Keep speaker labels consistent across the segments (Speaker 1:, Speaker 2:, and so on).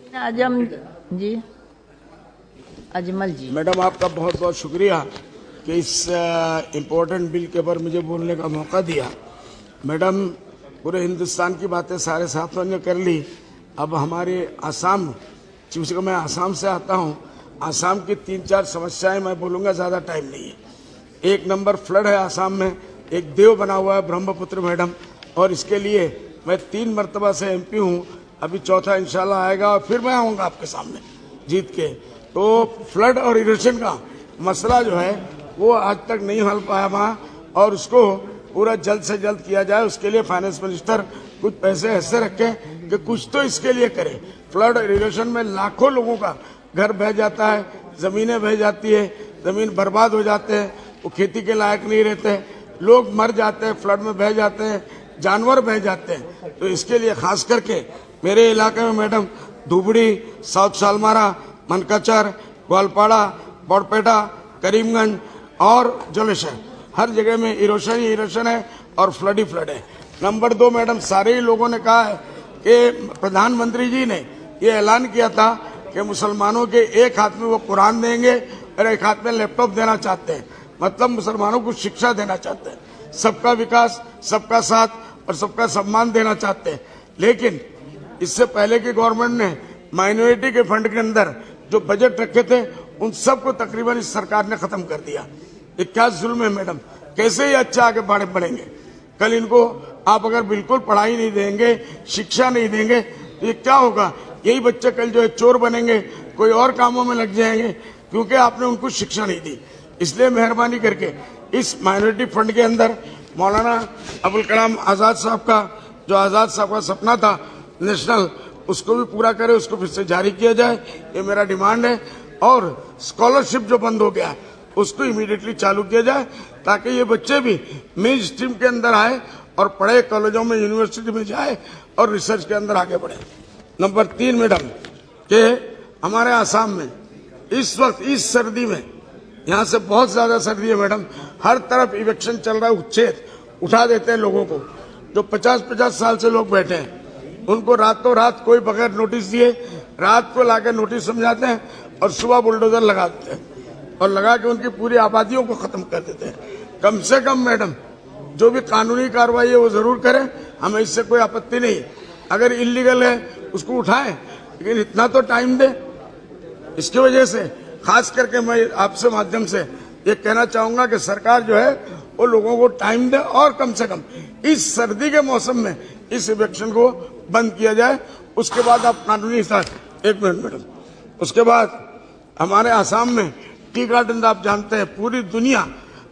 Speaker 1: आजम जी, अजमल जी।
Speaker 2: Madam आपका बहुत बहुत शुक्रिया कि इस इम्पोर्टेंट बिल के ऊपर मुझे बोलने का मौका दिया। मैडम पूरे हिंदुस्तान की बातें सारे साथियों ने कर ली। अब हमारे आसाम, चूंकि मैं आसाम से आता हूं, आसाम की 3-4 समस्याएं मैं बोलूंगा, ज़्यादा टाइम नहीं है। 1 नंबर फ्लड है आसाम में, एक देव बना हुआ है ब्रह्मपुत्र मैडम, और इसके लिए मैं 3 मरतबा से MP हूँ, अभी चौथा इंशाल्लाह आएगा और फिर मैं आऊँगा आपके सामने जीत के। तो फ्लड और इरोशन का मसला जो है वो आज तक नहीं हल पाया वहाँ, और उसको पूरा जल्द से जल्द किया जाए। उसके लिए फाइनेंस मिनिस्टर कुछ पैसे ऐसे रखे कि कुछ तो इसके लिए करे। फ्लड और इरोशन में लाखों लोगों का घर बह जाता है, जमीनें बह जाती है, जमीन बर्बाद हो जाते हैं, वो खेती के लायक नहीं रहते, लोग मर जाते हैं, फ्लड में बह जाते हैं, जानवर बह जाते हैं। तो इसके लिए खास करके मेरे इलाके में मैडम धुबड़ी, साउथ सालमारा, मनकाचर, ग्वालपाड़ा, बड़पेटा, करीमगंज और जलेसर, हर जगह में इरोशन ही इरोशन है और फ्लड ही फ्लड है। नंबर 2 मैडम, सारे ही लोगों ने कहा है कि प्रधानमंत्री जी ने ये ऐलान किया था कि मुसलमानों के एक हाथ में वो कुरान देंगे और एक हाथ में लैपटॉप देना चाहते हैं, मतलब मुसलमानों को शिक्षा देना चाहते हैं, सबका विकास, सबका साथ और सबका सम्मान देना चाहते हैं। लेकिन इससे पहले की गवर्नमेंट ने माइनॉरिटी के फंड के अंदर जो बजट रखे थे उन सबको तकरीबन इस सरकार ने खत्म कर दिया। ये क्या जुल्म है मैडम, कैसे ही अच्छा आगे बढ़ेंगे। कल इनको आप अगर बिल्कुल पढ़ाई नहीं देंगे, शिक्षा नहीं देंगे, तो ये क्या होगा? यही बच्चे कल जो है चोर बनेंगे, कोई और कामों में लग जाएंगे, क्योंकि आपने उनको शिक्षा नहीं दी। इसलिए मेहरबानी करके इस माइनॉरिटी फंड के अंदर मौलाना अबुल कलाम आजाद साहब का, जो आजाद साहब का सपना था नेशनल, उसको भी पूरा करे, उसको फिर से जारी किया जाए, ये मेरा डिमांड है। और स्कॉलरशिप जो बंद हो गया उसको इमीडिएटली चालू किया जाए, ताकि ये बच्चे भी मेन स्ट्रीम के अंदर आए और पढ़े, कॉलेजों में, यूनिवर्सिटी में जाए और रिसर्च के अंदर आगे बढ़े। नंबर 3 मैडम, के हमारे आसाम में इस वक्त इस सर्दी में, यहाँ से बहुत ज्यादा सर्दी है मैडम, हर तरफ इलेक्शन चल रहा है, उच्छेद उठा देते हैं लोगों को। जो 50-50 साल से लोग बैठे हैं उनको रातों रात कोई बगैर नोटिस दिए रात को लाके नोटिस समझाते हैं और सुबह बुलडोजर लगा देते हैं और लगा के उनकी पूरी आबादियों को खत्म कर देते हैं। कम से कम मैडम जो भी कानूनी कार्रवाई है वो जरूर करें, हमें इससे कोई आपत्ति नहीं। अगर इलीगल है उसको उठाएं, लेकिन इतना तो टाइम दे। इसकी वजह से खास करके मैं आपसे माध्यम से ये कहना चाहूंगा कि सरकार जो है वो लोगों को टाइम दे और कम से कम इस सर्दी के मौसम में इस इलेक्शन को बंद किया जाए। उसके बाद आप कानूनी साथ, 1 मिनट मैडम, उसके बाद हमारे आसाम में टी गार्डन, आप जानते हैं पूरी दुनिया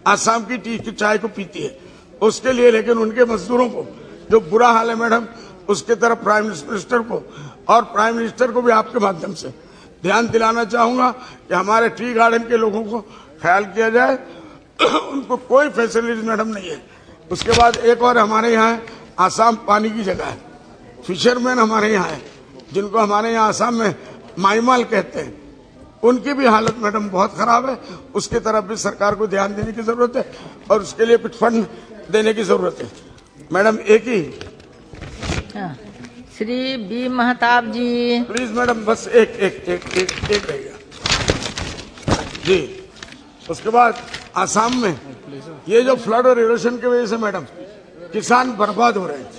Speaker 2: आसाम की टी की चाय को पीती है, उसके लिए। लेकिन उनके मजदूरों को जो बुरा हाल है मैडम, उसके तरफ प्राइम मिनिस्टर को और प्राइम मिनिस्टर को भी आपके माध्यम से ध्यान दिलाना चाहूंगा कि हमारे टी गार्डन के लोगों को ख्याल किया जाए। उनको कोई फैसिलिटी मैडम नहीं है। उसके बाद एक और हमारे यहाँ आसाम पानी की जगह है, फिशरमैन हमारे यहाँ है, जिनको हमारे यहाँ आसाम में माईमाल कहते हैं, उनकी भी हालत मैडम बहुत खराब है। उसकी तरफ भी सरकार को ध्यान देने की जरूरत है और उसके लिए कुछ फंड देने की जरूरत है। मैडम एक ही
Speaker 1: Shri B Mahtab ji,
Speaker 2: please madam, बस एक रहेगा जी। उसके बाद आसाम में ये जो फ्लड और इरोशन की वजह से मैडम किसान बर्बाद हो रहे हैं।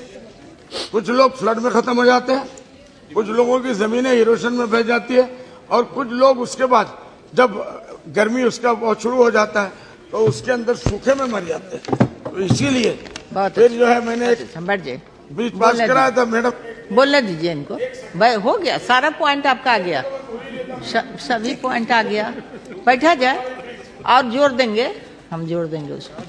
Speaker 2: कुछ लोग फ्लड में खत्म हो जाते हैं, कुछ लोगों की जमीनें इरोशन में बह जाती है, और कुछ लोग उसके बाद जब गर्मी उसका शुरू हो जाता है तो उसके अंदर सूखे में मर जाते हैं। तो इसीलिए फिर जो है मैंने एक बीच पास कराया था मैडम।
Speaker 1: बोलने दीजिए इनको, भाई हो गया, सारा पॉइंट आपका आ गया, सभी पॉइंट आ गया। बैठा जाए और जोर देंगे, हम जोर देंगे उसको।